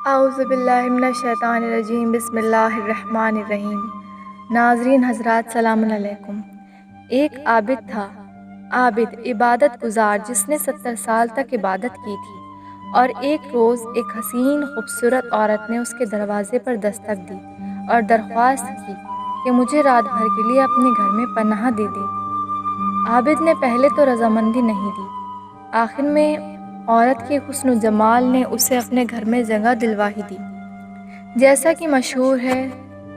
اعوذ باللہ من الشیطان الرجیم، بسم اللہ الرحمن الرحیم۔ ناظرین حضرات سلام علیکم۔ ایک عابد تھا، عابد عبادت گزار جس نے 70 سال تک عبادت کی تھی، اور ایک روز ایک حسین خوبصورت عورت نے اس کے دروازے پر دستک دی اور درخواست کی کہ مجھے رات بھر کے لیے اپنے گھر میں پناہ دے دے۔ عابد نے پہلے تو رضامندی نہیں دی، آخر میں عورت کے حسن و جمال نے اسے اپنے گھر میں جگہ دلوا ہی دی۔ جیسا کہ مشہور ہے،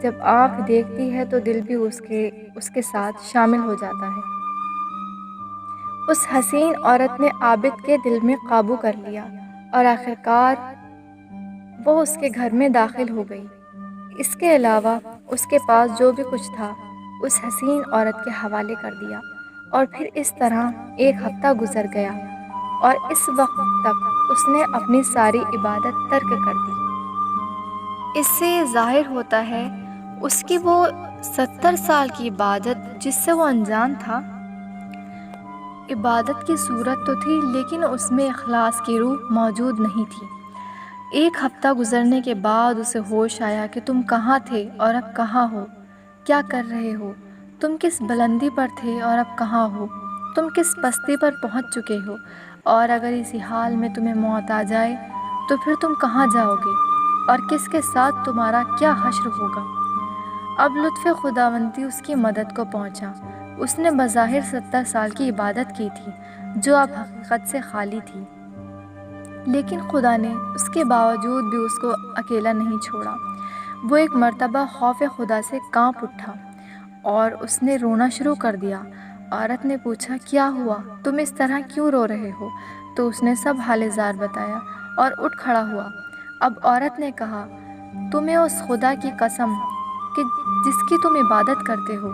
جب آنکھ دیکھتی ہے تو دل بھی اس کے ساتھ شامل ہو جاتا ہے۔ اس حسین عورت نے عابد کے دل میں قابو کر لیا اور آخرکار وہ اس کے گھر میں داخل ہو گئی۔ اس کے علاوہ اس کے پاس جو بھی کچھ تھا اس حسین عورت کے حوالے کر دیا، اور پھر اس طرح ایک ہفتہ گزر گیا اور اس وقت تک اس نے اپنی ساری عبادت ترک کر دی۔ اس سے یہ ظاہر ہوتا ہے اس کی وہ 70 سال کی عبادت جس سے وہ انجان تھا۔ عبادت کی صورت تو تھی لیکن اس میں اخلاص کی روح موجود نہیں تھی۔ ایک ہفتہ گزرنے کے بعد اسے ہوش آیا کہ تم کہاں تھے اور اب کہاں ہو، کیا کر رہے ہو، تم کس بلندی پر تھے اور اب کہاں ہو، تم کس پستی پر پہنچ چکے ہو، اور اگر اسی حال میں تمہیں موت آ جائے تو پھر تم کہاں جاؤ گے اور کس کے ساتھ تمہارا کیا حشر ہوگا۔ اب لطف خداوندی اس کی مدد کو پہنچا۔ اس نے بظاہر 70 سال کی عبادت کی تھی جو اب حقیقت سے خالی تھی، لیکن خدا نے اس کے باوجود بھی اس کو اکیلا نہیں چھوڑا۔ وہ ایک مرتبہ خوف خدا سے کانپ اٹھا اور اس نے رونا شروع کر دیا۔ عورت نے پوچھا، کیا ہوا، تم اس طرح کیوں رو رہے ہو؟ تو اس نے سب حال زار بتایا اور اٹھ کھڑا ہوا۔ اب عورت نے کہا، تمہیں اس خدا کی قسم کہ جس کی تم عبادت کرتے ہو،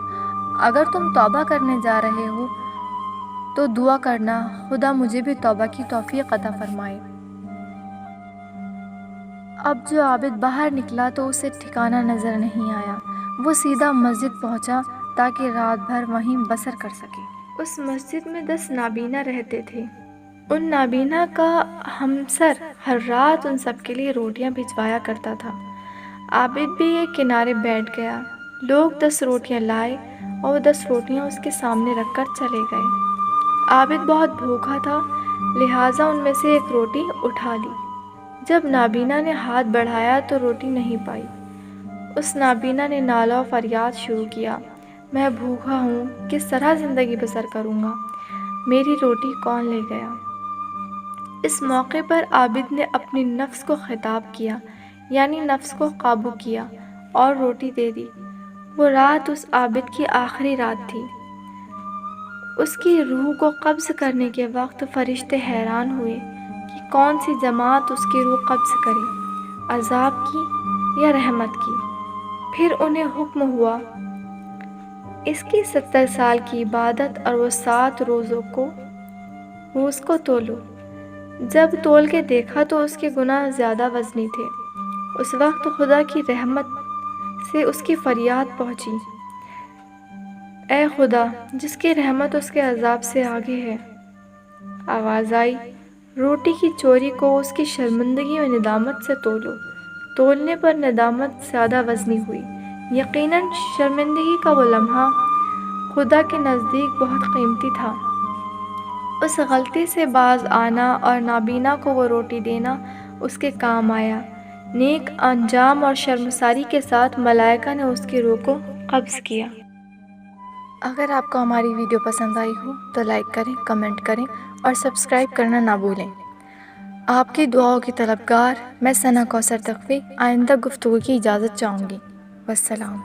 اگر تم توبہ کرنے جا رہے ہو تو دعا کرنا خدا مجھے بھی توبہ کی توفیق عطا فرمائے۔ اب جو عابد باہر نکلا تو اسے ٹھکانہ نظر نہیں آیا۔ وہ سیدھا مسجد پہنچا تاکہ رات بھر وہیں بسر کر سکے۔ اس مسجد میں 10 نابینا رہتے تھے۔ ان نابینا کا ہمسر ہر رات ان سب کے لیے روٹیاں بھجوایا کرتا تھا۔ عابد بھی ایک کنارے بیٹھ گیا۔ لوگ 10 روٹیاں لائے اور وہ 10 روٹیاں اس کے سامنے رکھ کر چلے گئے۔ عابد بہت بھوکا تھا، لہٰذا ان میں سے ایک روٹی اٹھا لی۔ جب نابینا نے ہاتھ بڑھایا تو روٹی نہیں پائی۔ اس نابینا نے نالہ و فریاد شروع کیا، میں بھوکا ہوں، کس طرح زندگی بسر کروں گا، میری روٹی کون لے گیا؟ اس موقع پر عابد نے اپنی نفس کو خطاب کیا، یعنی نفس کو قابو کیا اور روٹی دے دی۔ وہ رات اس عابد کی آخری رات تھی۔ اس کی روح کو قبض کرنے کے وقت فرشتے حیران ہوئے کہ کون سی جماعت اس کی روح قبض کرے، عذاب کی یا رحمت کی۔ پھر انہیں حکم ہوا، اس کی 70 سال کی عبادت اور وہ 7 روز کو تولو۔ جب تول کے دیکھا تو اس کے گناہ زیادہ وزنی تھے۔ اس وقت خدا کی رحمت سے اس کی فریاد پہنچی، اے خدا جس کی رحمت اس کے عذاب سے آگے ہے۔ آواز آئی، روٹی کی چوری کو اس کی شرمندگی و ندامت سے تولو۔ تولنے پر ندامت زیادہ وزنی ہوئی۔ یقیناً شرمندگی کا وہ لمحہ خدا کے نزدیک بہت قیمتی تھا۔ اس غلطی سے باز آنا اور نابینا کو وہ روٹی دینا اس کے کام آیا۔ نیک انجام اور شرمساری کے ساتھ ملائکہ نے اس کی روح کو قبض کیا۔ اگر آپ کو ہماری ویڈیو پسند آئی ہو تو لائک کریں، کمنٹ کریں اور سبسکرائب کرنا نہ بھولیں۔ آپ کی دعاؤں کی طلبگار میں ثنا کوثر تقوی آئندہ گفتگو کی اجازت چاہوں گی۔ والسلام۔